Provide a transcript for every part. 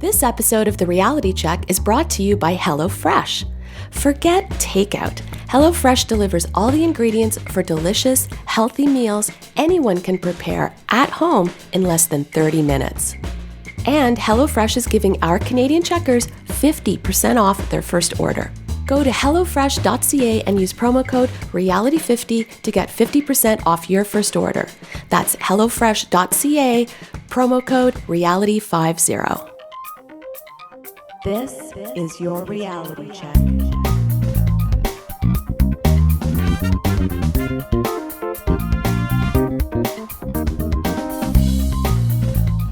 This episode of The Reality Check is brought to you by HelloFresh. Forget takeout. HelloFresh delivers all the ingredients for delicious, healthy meals anyone can prepare at home in less than 30 minutes. And HelloFresh is giving our Canadian checkers 50% off their first order. Go to hellofresh.ca and use promo code REALITY50 to get 50% off your first order. That's hellofresh.ca, promo code REALITY50. This is your reality check.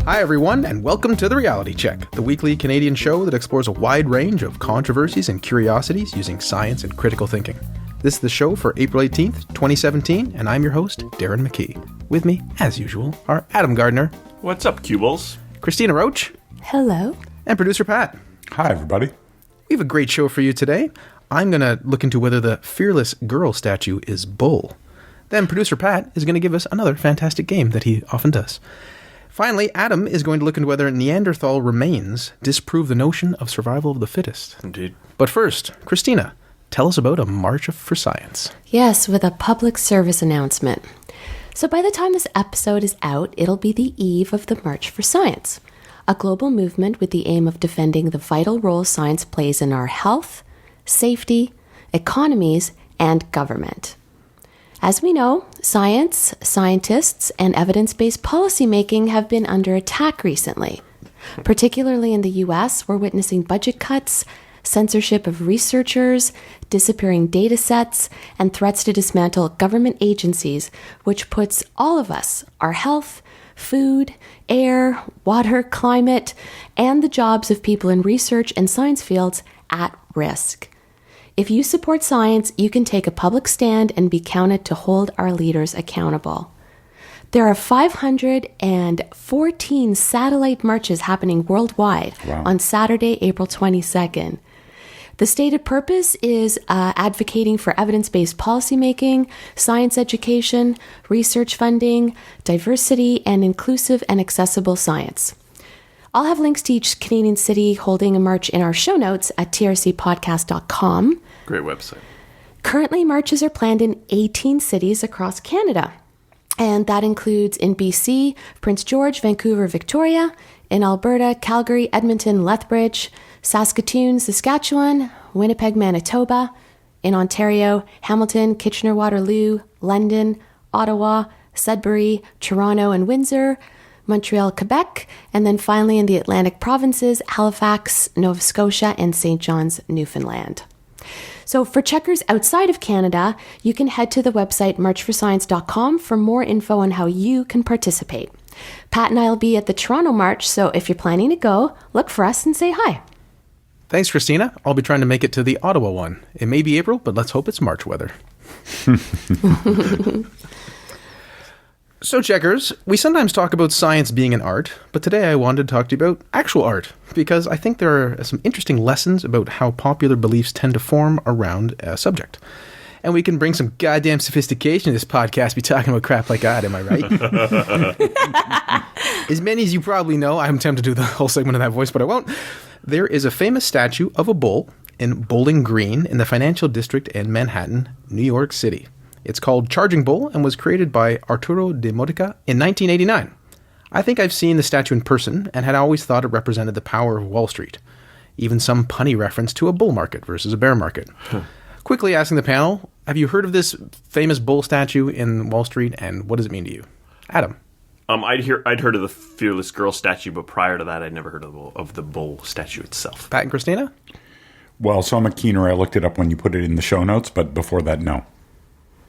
Hi everyone, and welcome to The Reality Check, the weekly Canadian show that explores a wide range of controversies and curiosities using science and critical thinking. This is the show for April 18th, 2017, and I'm your host, Darren McKee. With me, as usual, are Adam Gardner. What's up, Cubles? Christina Roach. Hello. And producer Pat. Hi, everybody. We have a great show for you today. I'm going to look into whether the fearless girl statue is bull. Then producer Pat is going to give us another fantastic game that he often does. Finally, Adam is going to look into whether Neanderthal remains disprove the notion of survival of the fittest. Indeed. But first, Christina, tell us about a March for Science. Yes, with a public service announcement. So by the time this episode is out, it'll be the eve of the March for Science, a global movement with the aim of defending the vital role science plays in our health, safety, economies, and government. As we know, science, scientists, and evidence-based policymaking have been under attack recently. Particularly in the US, we're witnessing budget cuts, censorship of researchers, disappearing data sets, and threats to dismantle government agencies, which puts all of us, our health, food, air, water, climate, and the jobs of people in research and science fields at risk. If you support science, you can take a public stand and be counted to hold our leaders accountable. There are 514 satellite marches happening worldwide on Saturday, April 22nd. The stated purpose is advocating for evidence-based policymaking, science education, research funding, diversity, and inclusive and accessible science. I'll have links to each Canadian city holding a march in our show notes at trcpodcast.com. Great website. Currently, marches are planned in 18 cities across Canada. And that includes in BC, Prince George, Vancouver, Victoria, in Alberta, Calgary, Edmonton, Lethbridge, Saskatoon, Saskatchewan, Winnipeg, Manitoba, in Ontario, Hamilton, Kitchener-Waterloo, London, Ottawa, Sudbury, Toronto, and Windsor, Montreal, Quebec, and then finally in the Atlantic provinces, Halifax, Nova Scotia, and St. John's, Newfoundland. So for checkers outside of Canada, you can head to the website marchforscience.com for more info on how you can participate. Pat and I will be at the Toronto March, so if you're planning to go, look for us and say hi. Thanks, Christina. I'll be trying to make it to the Ottawa one. It may be April, but let's hope it's March weather. So, checkers, we sometimes talk about science being an art, but today I wanted to talk to you about actual art, because I think there are some interesting lessons about how popular beliefs tend to form around a subject. And we can bring some goddamn sophistication to this podcast, be talking about crap like that, am I right? As many as you probably know, I'm tempted to do the whole segment in that voice, but I won't. There is a famous statue of a bull in Bowling Green in the financial district in Manhattan, New York City. It's called Charging Bull and was created by Arturo de Modica in 1989. I think I've seen the statue in person and had always thought it represented the power of Wall Street. Even some punny reference to a bull market versus a bear market. Quickly asking the panel, have you heard of this famous bull statue in Wall Street, and what does it mean to you? Adam. I'd heard of the fearless girl statue, but prior to that, I'd never heard of the bull statue itself. Pat and Christina? Well, so I'm a keener. I looked it up when you put it in the show notes, but before that, no.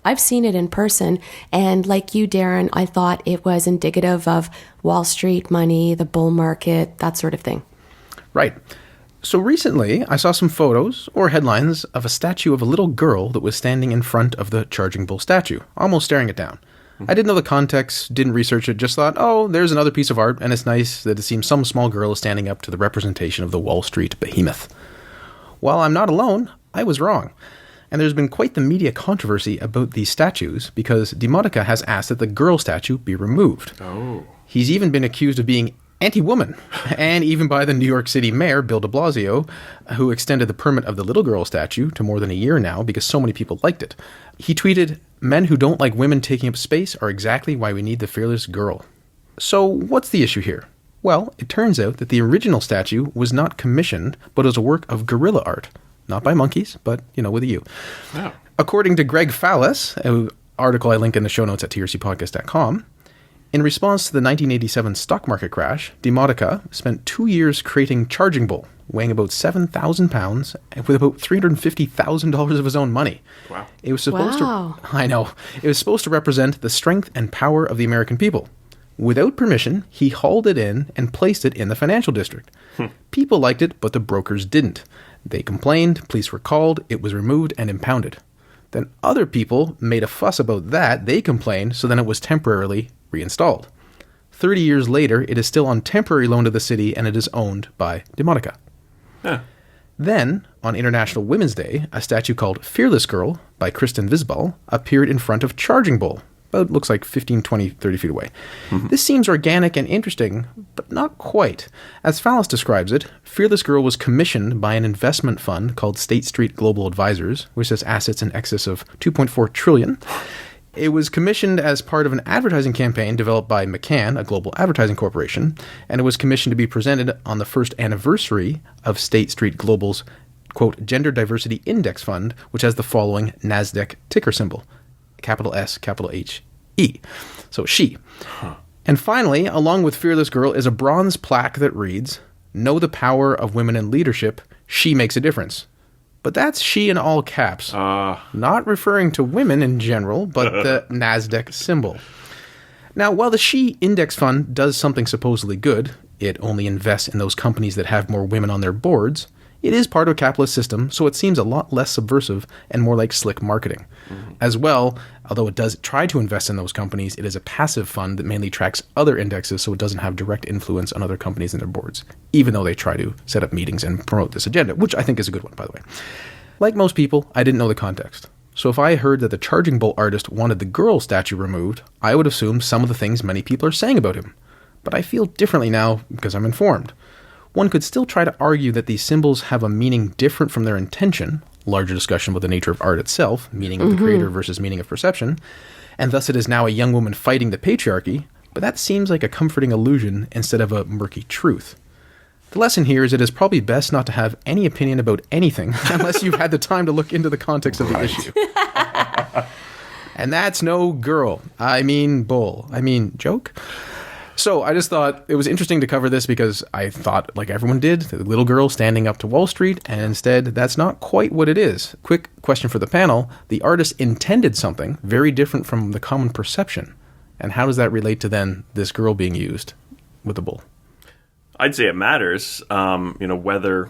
I've seen it in person, and like you, Darren, I thought it was indicative of Wall Street money, the bull market, that sort of thing. Right. So recently, I saw some photos or headlines of a statue of a little girl that was standing in front of the Charging Bull statue, almost staring it down. I didn't know the context, didn't research it, just thought, oh, there's another piece of art, and it's nice that it seems some small girl is standing up to the representation of the Wall Street behemoth. While I'm not alone, I was wrong. And there's been quite the media controversy about these statues because de Modica has asked that the girl statue be removed. Oh. He's even been accused of being anti-woman, and even by the New York City mayor, Bill de Blasio, who extended the permit of the little girl statue to more than a year now because so many people liked it. He tweeted, "Men who don't like women taking up space are exactly why we need the fearless girl." So what's the issue here? Well, it turns out that the original statue was not commissioned, but was a work of guerrilla art. Not by monkeys, but, with a U. Oh. According to Greg Fallis, an article I link in the show notes at trcpodcast.com, in response to the 1987 stock market crash, Demotica spent 2 years creating Charging Bull, weighing about 7,000 pounds, and with about $350,000 of his own money. Wow. It was supposed Wow. I know. It was supposed to represent the strength and power of the American people. Without permission, he hauled it in and placed it in the financial district. People liked it, but the brokers didn't. They complained, police were called, it was removed and impounded. Then other people made a fuss about that, they complained, so then it was temporarily reinstalled. 30 years later, it is still on temporary loan to the city and it is owned by Demotica. Huh. Then, on International Women's Day, a statue called Fearless Girl by Kristen Visbal appeared in front of Charging Bull, about looks like 15, 20, 30 feet away. This seems organic and interesting, but not quite. As Fallis describes it, Fearless Girl was commissioned by an investment fund called State Street Global Advisors, which has assets in excess of $2.4 trillion. It was commissioned as part of an advertising campaign developed by McCann, a global advertising corporation, and it was commissioned to be presented on the first anniversary of State Street Global's, quote, Gender Diversity Index Fund, which has the following NASDAQ ticker symbol, capital S, capital H, E. So she. And finally, along with Fearless Girl is a bronze plaque that reads, "Know the power of women in leadership. She makes a difference." But that's she in all caps. Not referring to women in general, but the NASDAQ symbol. Now, while the She Index Fund does something supposedly good, it only invests in those companies that have more women on their boards, it is part of a capitalist system, so it seems a lot less subversive and more like slick marketing. As well, although it does try to invest in those companies, it is a passive fund that mainly tracks other indexes, so it doesn't have direct influence on other companies and their boards, even though they try to set up meetings and promote this agenda, which I think is a good one, by the way. Like most people, I didn't know the context. So if I heard that the Charging Bull artist wanted the girl statue removed, I would assume some of the things many people are saying about him. But I feel differently now because I'm informed. One could still try to argue that these symbols have a meaning different from their intention, larger discussion about the nature of art itself, meaning of the creator versus meaning of perception, and thus it is now a young woman fighting the patriarchy, but that seems like a comforting illusion instead of a murky truth. The lesson here is it is probably best not to have any opinion about anything unless you've had the time to look into the context of the issue. And that's no girl. I mean bull. I mean joke. So I just thought it was interesting to cover this because I thought, like everyone did, the little girl standing up to Wall Street, and instead that's not quite what it is. Quick question for the panel. The artist intended something very different from the common perception. And how does that relate to then this girl being used with the bull? I'd say it matters, whether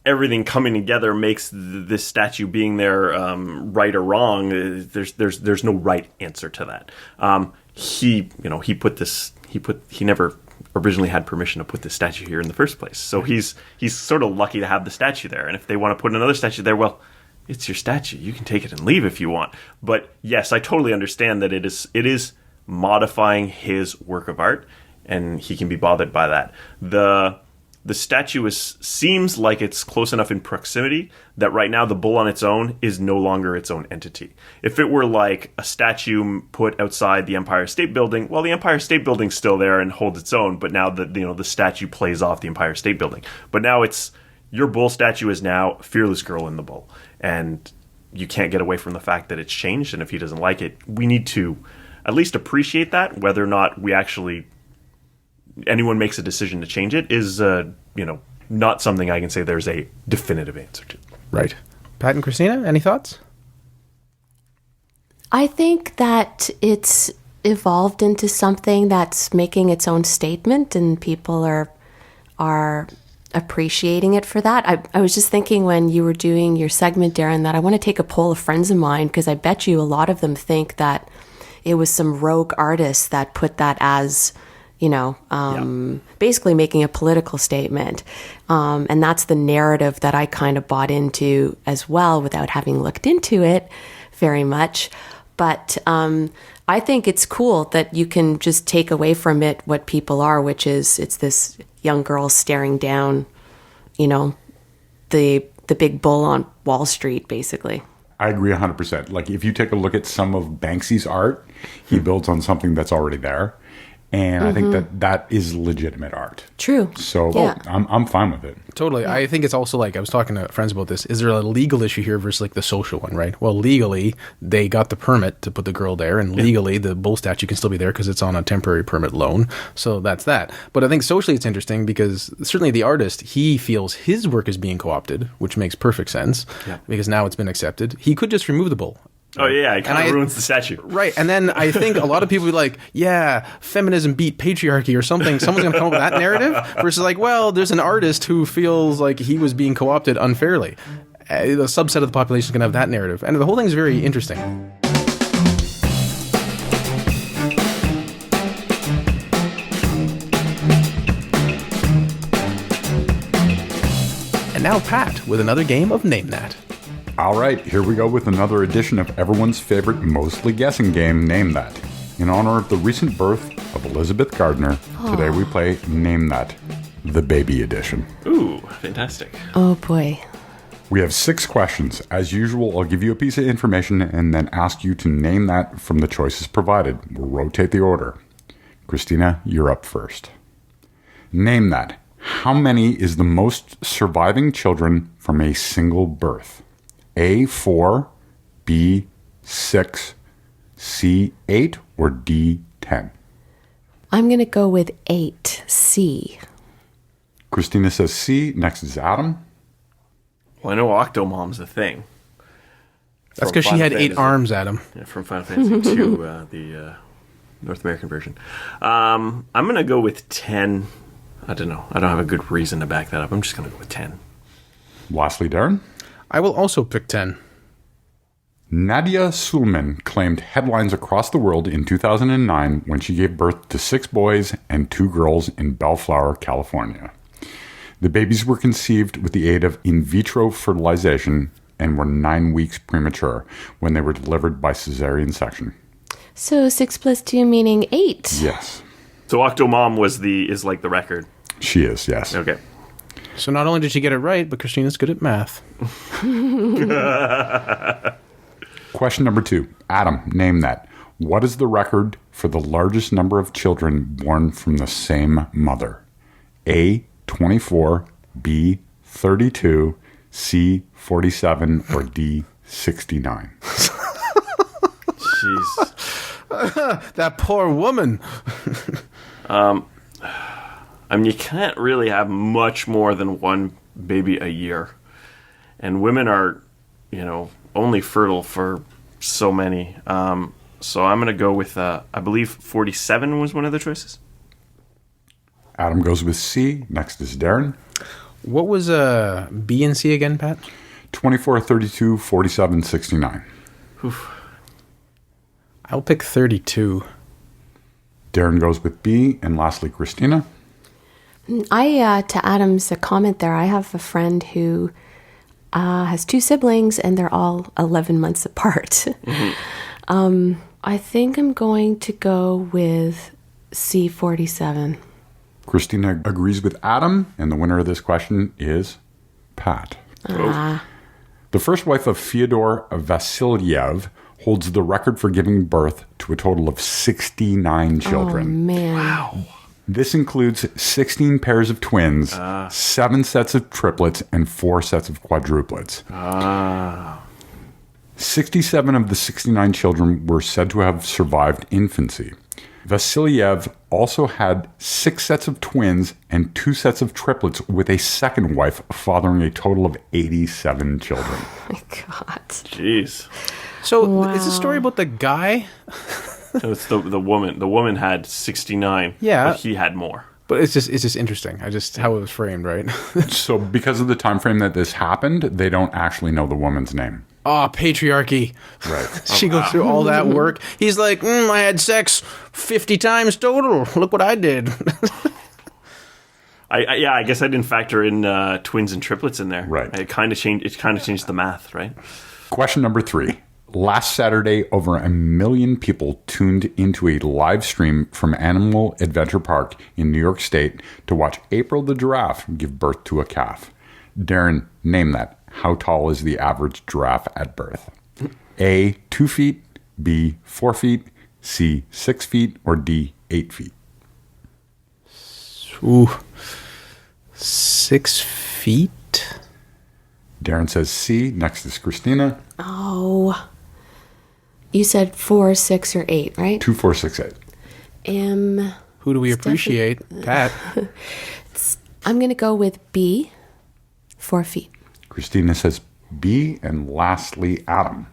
everything coming together makes this statue being there right or wrong. There's no right answer to that. He never originally had permission to put this statue here in the first place. So he's sort of lucky to have the statue there. And if they want to put another statue there, well, it's your statue. You can take it and leave if you want. But yes, I totally understand that it is modifying his work of art, and he can be bothered by that. The statue seems like it's close enough in proximity that right now the bull on its own is no longer its own entity. If it were like a statue put outside the Empire State Building, well, the Empire State Building's still there and holds its own, but now the statue plays off the Empire State Building. But now your bull statue is now Fearless Girl in the bull, and you can't get away from the fact that it's changed. And if he doesn't like it, we need to at least appreciate that. Whether or not anyone makes a decision to change it is, not something I can say there's a definitive answer to. Right. Pat and Christina, any thoughts? I think that it's evolved into something that's making its own statement, and people are appreciating it for that. I was just thinking when you were doing your segment, Darren, that I want to take a poll of friends of mine, because I bet you a lot of them think that it was some rogue artist that put that as, basically making a political statement. And that's the narrative that I kind of bought into as well without having looked into it very much. But I think it's cool that you can just take away from it what people are, which is it's this young girl staring down, the big bull on Wall Street, basically. I agree 100%. Like, if you take a look at some of Banksy's art, he builds on something that's already there. And I think that is legitimate art. True. So Yeah. I'm fine with it. Totally. Yeah. I think it's also like, I was talking to friends about this. Is there a legal issue here versus like the social one, right? Well, legally, they got the permit to put the girl there, and legally, the bull statue can still be there because it's on a temporary permit loan. So that's that. But I think socially it's interesting because certainly the artist, he feels his work is being co-opted, which makes perfect sense because now it's been accepted. He could just remove the bull. Oh, yeah, it kind of ruins the statue. Right, and then I think a lot of people be like, yeah, feminism beat patriarchy or something. Someone's going to come up with that narrative versus like, well, there's an artist who feels like he was being co-opted unfairly. The subset of the population is going to have that narrative. And the whole thing is very interesting. And now Pat with another game of Name That. All right, here we go with another edition of everyone's favorite mostly guessing game, Name That. In honor of the recent birth of Elizabeth Gardner, today we play Name That, the baby edition. Ooh, fantastic. Oh, boy. We have 6 questions. As usual, I'll give you a piece of information and then ask you to name that from the choices provided. We'll rotate the order. Christina, you're up first. Name that. How many is the most surviving children from a single birth? A, 4, B, 6, C, 8, or D, 10? I'm going to go with 8, C. Christina says C. Next is Adam. Well, I know Octomom's a thing. That's because she had 8 arms, Adam. Yeah, from Final Fantasy II, the North American version. I'm going to go with 10. I don't know. I don't have a good reason to back that up. I'm just going to go with 10. Lastly, Darren. I will also pick 10. Nadia Sulman claimed headlines across the world in 2009 when she gave birth to 6 boys and 2 girls in Bellflower, California. The babies were conceived with the aid of in vitro fertilization and were 9 weeks premature when they were delivered by cesarean section. So 6 plus 2 meaning 8. Yes. So Octomom is like the record. She is, yes. Okay. So not only did she get it right, but Christina's good at math. Question number 2. Adam, name that. What is the record for the largest number of children born from the same mother? A, 24, B, 32, C, 47, or D, 69? Jeez. That poor woman. I mean, you can't really have much more than one baby a year. And women are, only fertile for so many. So I'm going to go with, I believe 47 was one of the choices. Adam goes with C. Next is Darren. What was B and C again, Pat? 24, 32, 47, 69. Oof. I'll pick 32. Darren goes with B. And lastly, Christina. To Adam's comment there, I have a friend who has 2 siblings and they're all 11 months apart. Mm-hmm. I think I'm going to go with C47. Christina agrees with Adam, and the winner of this question is Pat. The first wife of Fyodor Vasilyev holds the record for giving birth to a total of 69 children. Oh, man. Wow. This includes 16 pairs of twins, 7 sets of triplets, and 4 sets of quadruplets. 67 of the 69 children were said to have survived infancy. Vasilyev also had 6 sets of twins and 2 sets of triplets with a second wife, fathering a total of 87 children. Oh, my God. Jeez. So is the story about the guy? So it's the woman. The woman had 69. Yeah. But he had more. But it's just interesting. How it was framed, right? So because of the time frame that this happened, they don't actually know the woman's name. Oh, patriarchy. Right. She goes through all that work. He's like, I had sex 50 times total. Look what I did. I guess I didn't factor in twins and triplets in there. Right. It kind of changed the math, right? Question number 3. Last Saturday, over 1 million people tuned into a live stream from Animal Adventure Park in New York State to watch April the giraffe give birth to a calf. Darren, name that. How tall is the average giraffe at birth? A, 2 feet, B, 4 feet, C, 6 feet, or D, 8 feet? Ooh. 6 feet? Darren says C. Next is Christina. Oh. You said 4, 6, or 8, right? 2, 4, 6, 8. Who do we appreciate? Pat. I'm going to go with B, 4 feet. Christina says B. And lastly, Adam.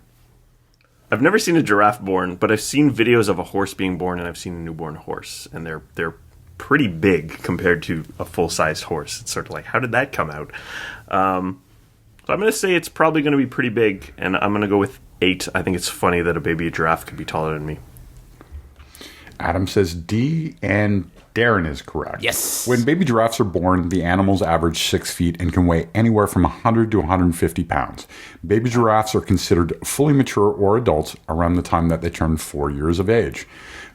I've never seen a giraffe born, but I've seen videos of a horse being born, and I've seen a newborn horse, and they're pretty big compared to a full-sized horse. It's sort of like, how did that come out? So I'm going to say it's probably going to be pretty big, and I'm going to go with 8. I think it's funny that a baby giraffe could be taller than me. Adam says D, and Darren is correct. Yes. When baby giraffes are born, the animals average 6 feet and can weigh anywhere from 100 to 150 pounds. Baby giraffes are considered fully mature or adults around the time that they turn 4 years of age.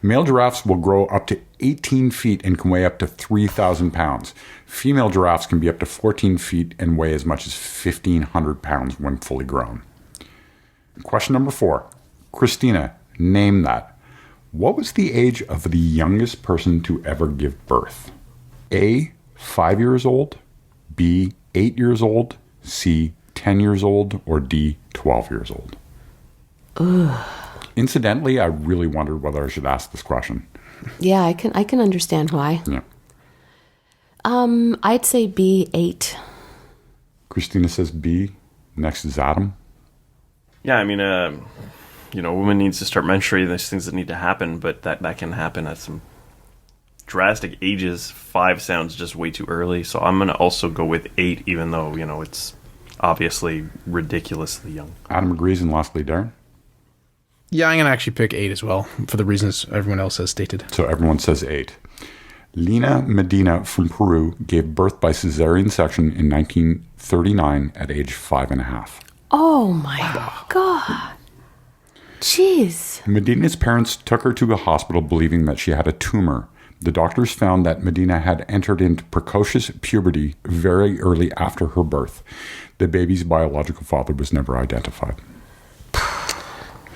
Male giraffes will grow up to 18 feet and can weigh up to 3,000 pounds. Female giraffes can be up to 14 feet and weigh as much as 1,500 pounds when fully grown. Question number 4. Christina, name that. What was the age of the youngest person to ever give birth? A, 5 years old, B, 8 years old, C, 10 years old, or D, 12 years old? Ugh. Incidentally, I really wondered whether I should ask this question. Yeah, I can understand why. Yeah. I'd say B, 8. Christina says B. Next is Adam. Yeah, I mean, a woman needs to start menstruating. There's things that need to happen, but that can happen at some drastic ages. 5 sounds just way too early, so I'm going to also go with 8, even though, it's obviously ridiculously young. Adam agrees, and lastly, Darren. Yeah, I'm going to actually pick 8 as well, for the reasons everyone else has stated. So everyone says 8. Lina Medina from Peru gave birth by cesarean section in 1939 at age 5.5. Oh my God. Jeez. Medina's parents took her to a hospital believing that she had a tumor. The doctors found that Medina had entered into precocious puberty very early after her birth. The baby's biological father was never identified.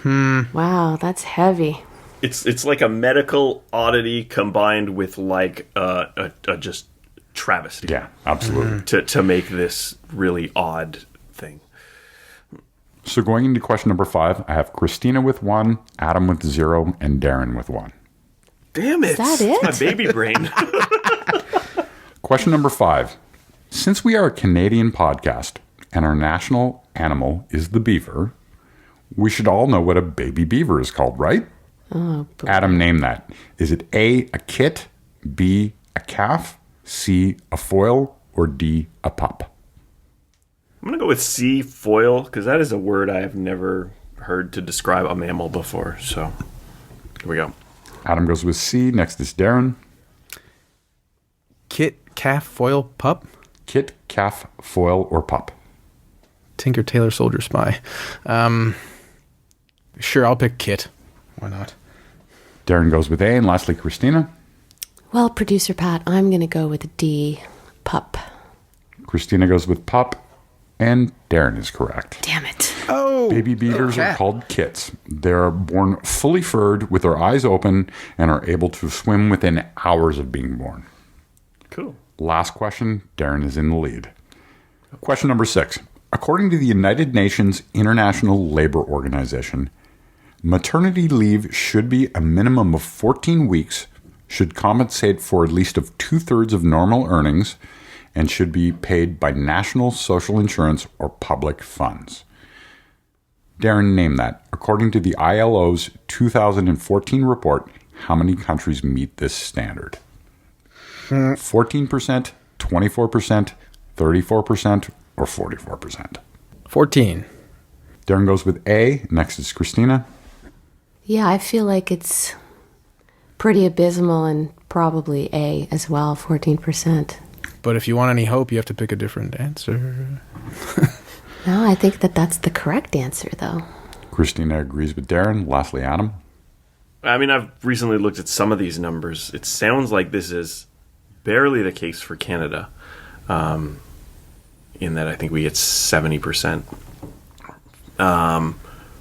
Wow, that's heavy. It's like a medical oddity combined with like a just travesty. Yeah, absolutely. To make this really odd thing. So going into question number 5, I have Christina with 1, Adam with 0, and Darren with 1. Damn it. Is that it? My baby brain. Question number 5. Since we are a Canadian podcast and our national animal is the beaver, we should all know what a baby beaver is called, right? Oh, boy. Adam, name that. Is it A, a kit, B, a calf, C, a foal, or D, a pup? I'm going to go with C, foil, because that is a word I have never heard to describe a mammal before. So, here we go. Adam goes with C. Next is Darren. Kit, calf, foil, pup? Kit, calf, foil, or pup? Tinker, Tailor, Soldier, Spy. Sure, I'll pick Kit. Why not? Darren goes with A. And lastly, Christina. Well, producer Pat, I'm going to go with D, pup. Christina goes with pup. And Darren is correct. Damn it. Oh! Baby beavers are called kits. They're born fully furred with their eyes open and are able to swim within hours of being born. Cool. Last question. Darren is in the lead. Question number 6. According to the United Nations International Labor Organization, maternity leave should be a minimum of 14 weeks, should compensate for at least of 2/3 of normal earnings, and should be paid by national social insurance or public funds. Darren, name that. According to the ILO's 2014 report, how many countries meet this standard? 14%, 24%, 34%, or 44%? 14. Darren goes with A. Next is Christina. Yeah, I feel like it's pretty abysmal and probably A as well, 14%. But if you want any hope, you have to pick a different answer. No, I think that's the correct answer, though. Christina agrees with Darren. Lastly, Adam. I mean, I've recently looked at some of these numbers. It sounds like this is barely the case for Canada, in that I think we get 70%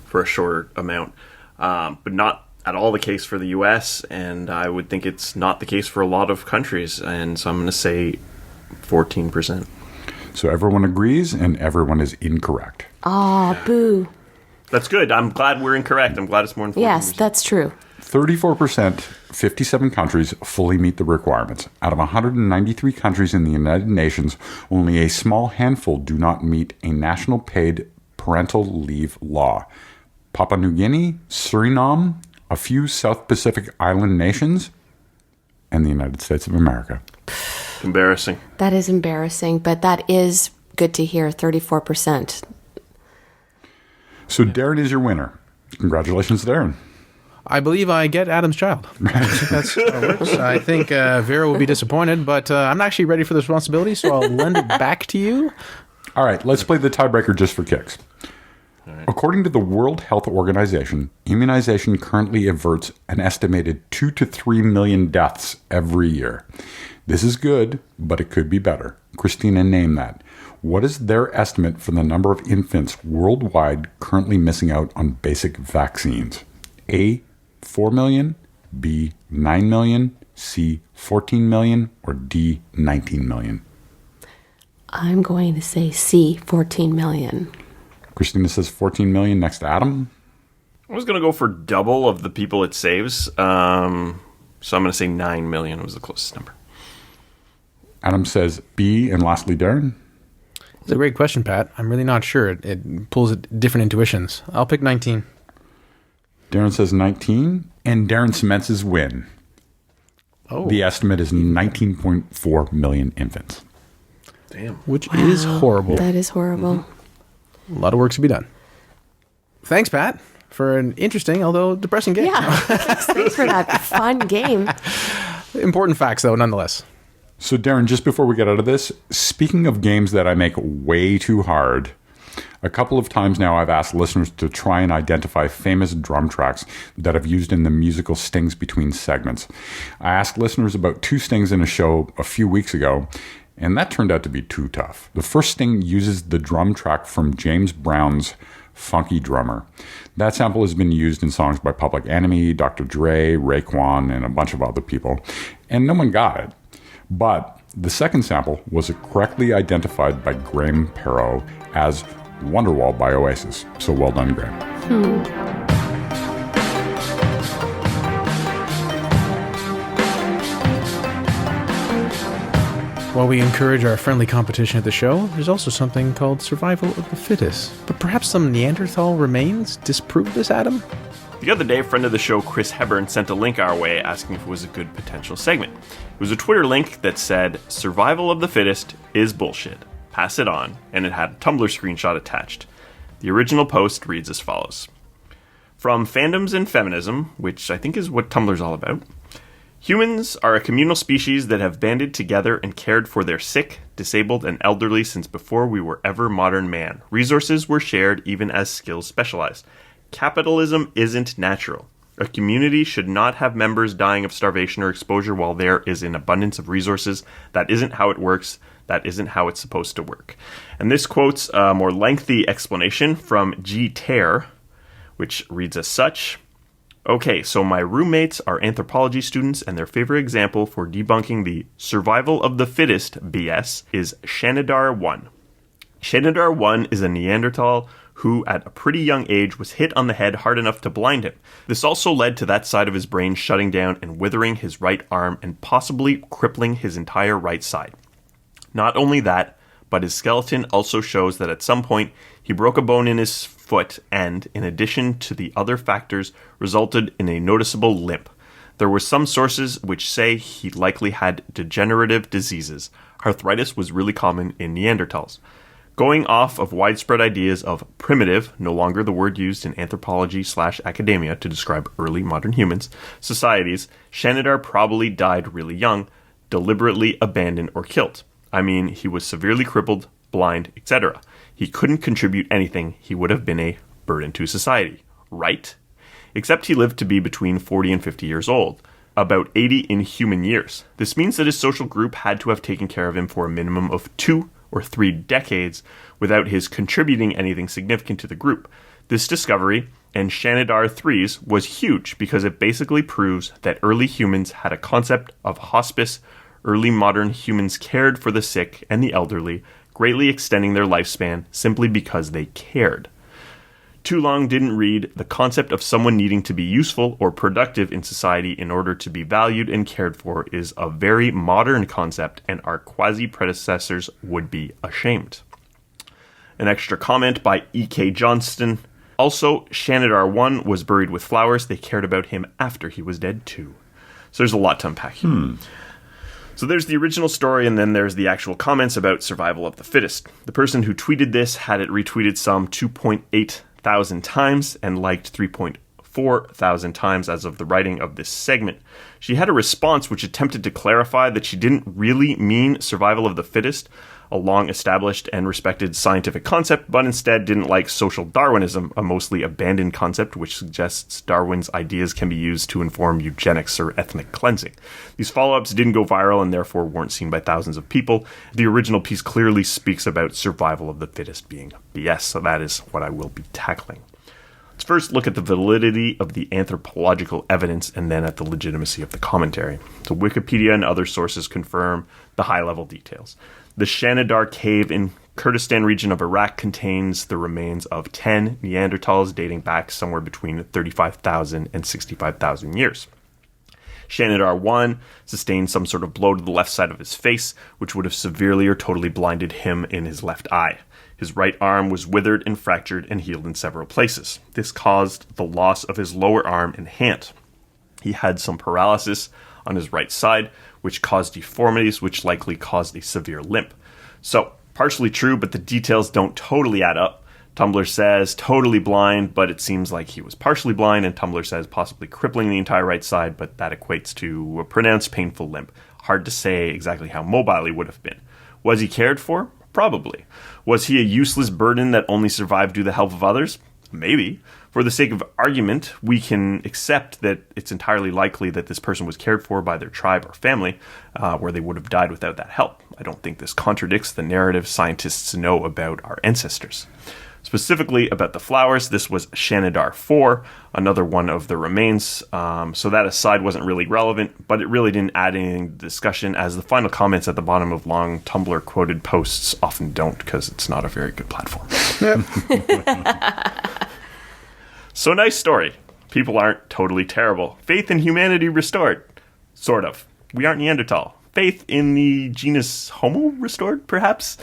for a shorter amount, but not at all the case for the U.S., and I would think it's not the case for a lot of countries, and so I'm going to say 14%. So everyone agrees, and everyone is incorrect. Aw, boo. That's good. I'm glad we're incorrect. I'm glad it's more than 14%. Yes, that's true. 34%, 57 countries fully meet the requirements. Out of 193 countries in the United Nations, only a small handful do not meet a national paid parental leave law. Papua New Guinea, Suriname, a few South Pacific island nations, and the United States of America. Embarrassing. That is embarrassing, but that is good to hear, 34%. So Darren is your winner. Congratulations, Darren. I believe I get Adam's child. That's how it works. I think Vera will be disappointed, but I'm actually ready for the responsibility, so I'll lend it back to you. All right, let's play the tiebreaker just for kicks. Right. According to the World Health Organization, immunization currently averts an estimated 2 to 3 million deaths every year. This is good, but it could be better. Christina, name that. What is their estimate for the number of infants worldwide currently missing out on basic vaccines? A, 4 million, B, 9 million, C, 14 million, or D, 19 million? I'm going to say C, 14 million. Christina says 14 million. Next to Adam. I was going to go for double of the people it saves. So I'm going to say 9 million was the closest number. Adam says B, and lastly, Darren. It's a great question, Pat. I'm really not sure. It pulls at different intuitions. I'll pick 19. Darren says 19, and Darren cements his win. Oh. The estimate is 19.4 million infants. Damn. Which is horrible. That is horrible. Mm-hmm. A lot of work to be done. Thanks, Pat, for an interesting, although depressing game. Yeah, thanks for that fun game. Important facts, though, nonetheless. So, Darren, just before we get out of this, speaking of games that I make way too hard, a couple of times now I've asked listeners to try and identify famous drum tracks that I've used in the musical stings between segments. I asked listeners about 2 stings in a show a few weeks ago, and that turned out to be too tough. The first sting uses the drum track from James Brown's Funky Drummer. That sample has been used in songs by Public Enemy, Dr. Dre, Raekwon, and a bunch of other people, and no one got it. But the second sample was correctly identified by Graham Perrow as Wonderwall by Oasis. So well done, Graham. While we encourage our friendly competition at the show, there's also something called survival of the fittest. But perhaps some Neanderthal remains disprove this, Adam? The other day, a friend of the show, Chris Hebburn, sent a link our way asking if it was a good potential segment. It was a Twitter link that said, "Survival of the fittest is bullshit. Pass it on," and it had a Tumblr screenshot attached. The original post reads as follows. From Fandoms and Feminism, which I think is what Tumblr's all about, humans are a communal species that have banded together and cared for their sick, disabled, and elderly since before we were ever modern man. Resources were shared even as skills specialized. Capitalism isn't natural. A community should not have members dying of starvation or exposure while there is an abundance of resources. That isn't how it works. That isn't how it's supposed to work. And this quotes a more lengthy explanation from G. Terre, which reads as such. Okay, so my roommates are anthropology students, and their favorite example for debunking the survival of the fittest BS is Shanidar 1. Shanidar 1 is a Neanderthal who, at a pretty young age, was hit on the head hard enough to blind him. This also led to that side of his brain shutting down and withering his right arm and possibly crippling his entire right side. Not only that, but his skeleton also shows that at some point he broke a bone in his foot and, in addition to the other factors, resulted in a noticeable limp. There were some sources which say he likely had degenerative diseases. Arthritis was really common in Neanderthals. Going off of widespread ideas of primitive, no longer the word used in anthropology/academia to describe early modern humans, societies, Shanidar probably died really young, deliberately abandoned or killed. I mean, he was severely crippled, blind, etc. He couldn't contribute anything. He would have been a burden to society. right? Except he lived to be between 40 and 50 years old, about 80 in human years. This means that his social group had to have taken care of him for a minimum of 2 or 3 decades without his contributing anything significant to the group. This discovery, and Shanidar 3's, was huge because it basically proves that early humans had a concept of hospice. Early modern humans cared for the sick and the elderly, greatly extending their lifespan simply because they cared. Too long didn't read, the concept of someone needing to be useful or productive in society in order to be valued and cared for is a very modern concept, and our quasi-predecessors would be ashamed. An extra comment by E.K. Johnston. Also, Shanidar 1 was buried with flowers. They cared about him after he was dead too. So there's a lot to unpack here. So there's the original story, and then there's the actual comments about survival of the fittest. The person who tweeted this had it retweeted some 2.8 thousand times and liked 3.4 thousand times as of the writing of this segment. She had a response which attempted to clarify that she didn't really mean survival of the fittest, a long-established and respected scientific concept, but instead didn't like social Darwinism, a mostly abandoned concept which suggests Darwin's ideas can be used to inform eugenics or ethnic cleansing. These follow-ups didn't go viral and therefore weren't seen by thousands of people. The original piece clearly speaks about survival of the fittest being BS, so that is what I will be tackling. Let's first look at the validity of the anthropological evidence and then at the legitimacy of the commentary. So Wikipedia and other sources confirm the high-level details. The Shanidar cave in Kurdistan region of Iraq contains the remains of 10 Neanderthals dating back somewhere between 35,000 and 65,000 years. Shanidar 1 sustained some sort of blow to the left side of his face, which would have severely or totally blinded him in his left eye. His right arm was withered and fractured and healed in several places. This caused the loss of his lower arm and hand. He had some paralysis on his right side, which caused deformities, which likely caused a severe limp. So, partially true, but the details don't totally add up. Tumblr says totally blind, but it seems like he was partially blind, and Tumblr says possibly crippling the entire right side, but that equates to a pronounced painful limp. Hard to say exactly how mobile he would have been. Was he cared for? Probably. Was he a useless burden that only survived due to the help of others? Maybe. For the sake of argument, we can accept that it's entirely likely that this person was cared for by their tribe or family, where they would have died without that help. I don't think this contradicts the narrative scientists know about our ancestors. Specifically about the flowers, this was Shanidar 4, another one of the remains, so that aside wasn't really relevant, but it really didn't add anything to the discussion, as the final comments at the bottom of long Tumblr quoted posts often don't, because it's not a very good platform. So nice story. People aren't totally terrible. Faith in humanity restored. Sort of. We aren't Neanderthal. Faith in the genus Homo restored, perhaps?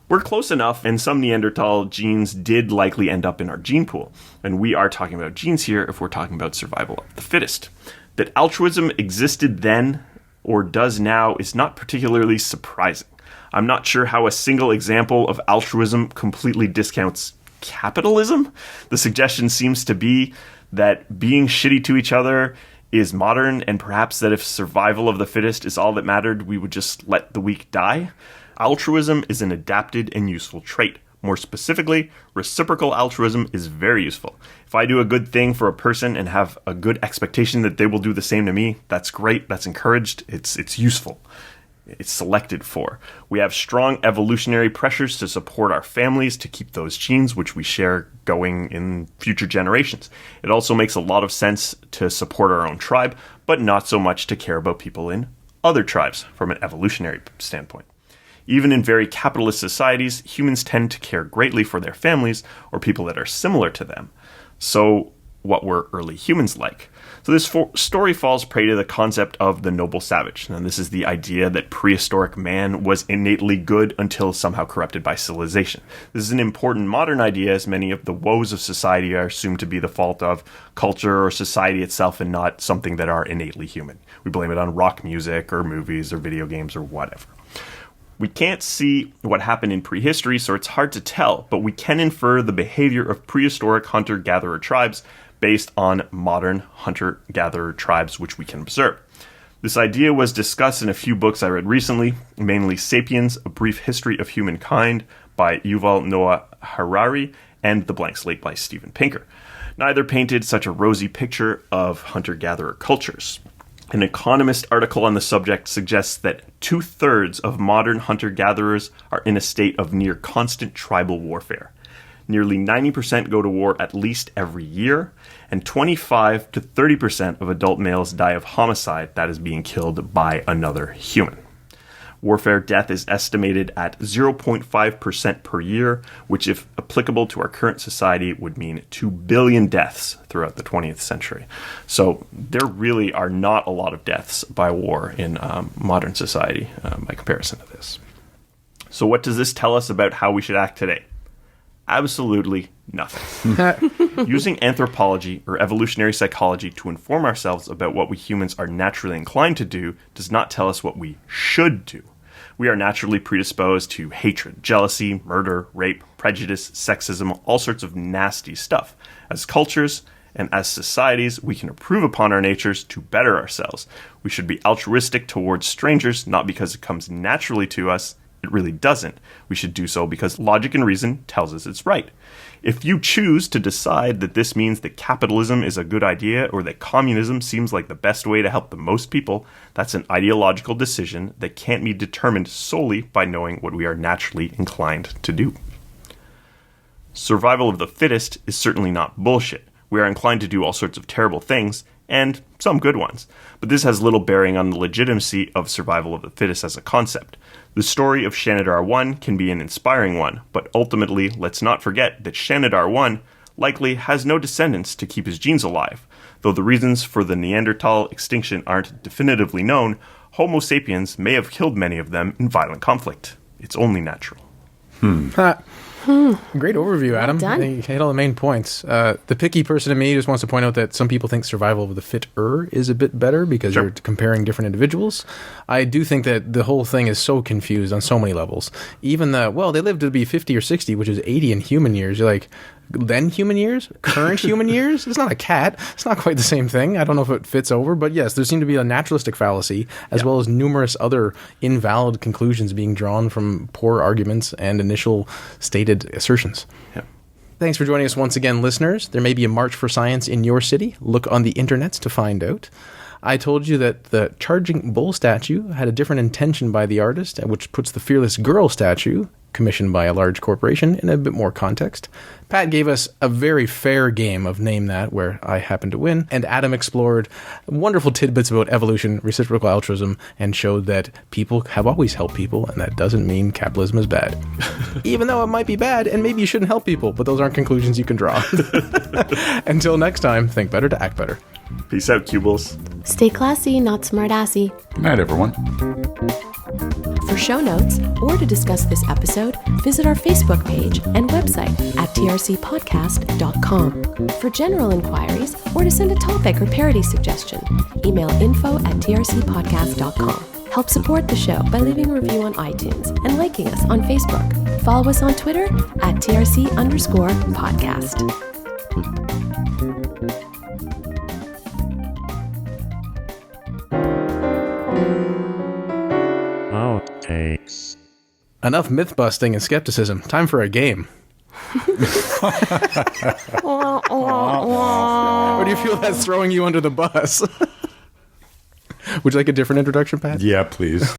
We're close enough, and some Neanderthal genes did likely end up in our gene pool. And we are talking about genes here if we're talking about survival of the fittest. That altruism existed then, or does now, is not particularly surprising. I'm not sure how a single example of altruism completely discounts capitalism. The suggestion seems to be that being shitty to each other is modern, and perhaps that if survival of the fittest is all that mattered, we would just let the weak die. Altruism is an adapted and useful trait. More specifically, reciprocal altruism is very useful. If I do a good thing for a person and have a good expectation that they will do the same to me, that's great, that's encouraged, it's useful. It's selected for. We have strong evolutionary pressures to support our families, to keep those genes which we share going in future generations. It also makes a lot of sense to support our own tribe, but not so much to care about people in other tribes from an evolutionary standpoint. Even in very capitalist societies, humans tend to care greatly for their families or people that are similar to them. So what were early humans like? So this story falls prey to the concept of the noble savage. And this is the idea that prehistoric man was innately good until somehow corrupted by civilization. This is an important modern idea, as many of the woes of society are assumed to be the fault of culture or society itself and not something that are innately human. We blame it on rock music or movies or video games or whatever. We can't see what happened in prehistory, so it's hard to tell, but we can infer the behavior of prehistoric hunter-gatherer tribes based on modern hunter-gatherer tribes, which we can observe. This idea was discussed in a few books I read recently, mainly Sapiens, A Brief History of Humankind by Yuval Noah Harari, and The Blank Slate by Steven Pinker. Neither painted such a rosy picture of hunter-gatherer cultures. An Economist article on the subject suggests that 2/3 of modern hunter-gatherers are in a state of near constant tribal warfare. Nearly 90% go to war at least every year, and 25 to 30% of adult males die of homicide, that is, being killed by another human. Warfare death is estimated at 0.5% per year, which, if applicable to our current society, would mean 2 billion deaths throughout the 20th century. So there really are not a lot of deaths by war in modern society by comparison to this. So what does this tell us about how we should act today? Absolutely nothing. Using anthropology or evolutionary psychology to inform ourselves about what we humans are naturally inclined to do does not tell us what we should do. We are naturally predisposed to hatred, jealousy, murder, rape, prejudice, sexism, all sorts of nasty stuff. As cultures and as societies, we can improve upon our natures to better ourselves. We should be altruistic towards strangers, not because it comes naturally to us. It really doesn't. We should do so because logic and reason tells us it's right. If you choose to decide that this means that capitalism is a good idea or that communism seems like the best way to help the most people, that's an ideological decision that can't be determined solely by knowing what we are naturally inclined to do. Survival of the fittest is certainly not bullshit. We are inclined to do all sorts of terrible things, and some good ones. But this has little bearing on the legitimacy of survival of the fittest as a concept. The story of Shanidar 1 can be an inspiring one, but ultimately, let's not forget that Shanidar 1 likely has no descendants to keep his genes alive. Though the reasons for the Neanderthal extinction aren't definitively known, Homo sapiens may have killed many of them in violent conflict. It's only natural. Great overview, Adam. done. You hit all the main points. The picky person in me just wants to point out that some people think survival of the fitter is a bit better because Sure. you're comparing different individuals. I do think that the whole thing is so confused on so many levels. Even they lived to be 50 or 60, which is 80 in human years. You're like, then human years? Current human years? It's not a cat. It's not quite the same thing. I don't know if it fits over, but yes, there seemed to be a naturalistic fallacy as well as numerous other invalid conclusions being drawn from poor arguments and initial stated assertions. Yeah. Thanks for joining us once again, listeners. There may be a March for Science in your city. Look on the internets to find out. I told you that the charging bull statue had a different intention by the artist, which puts the fearless girl statue, commissioned by a large corporation, in a bit more context. Pat gave us a very fair game of Name That, where I happened to win, and Adam explored wonderful tidbits about evolution, reciprocal altruism, and showed that people have always helped people, and that doesn't mean capitalism is bad. Even though it might be bad, and maybe you shouldn't help people, but those aren't conclusions you can draw. Until next time, think better to act better. Peace out, Cubles. Stay classy, not smart-assy. Good night, everyone. For show notes or to discuss this episode, visit our Facebook page and website at trcpodcast.com. For general inquiries or to send a topic or parody suggestion, email info@trcpodcast.com. Help support the show by leaving a review on iTunes and liking us on Facebook. Follow us on Twitter at TRC_podcast. Takes. Enough myth-busting and skepticism. Time for a game. Or do you feel that's throwing you under the bus? Would you like a different introduction, Pat? Yeah, please.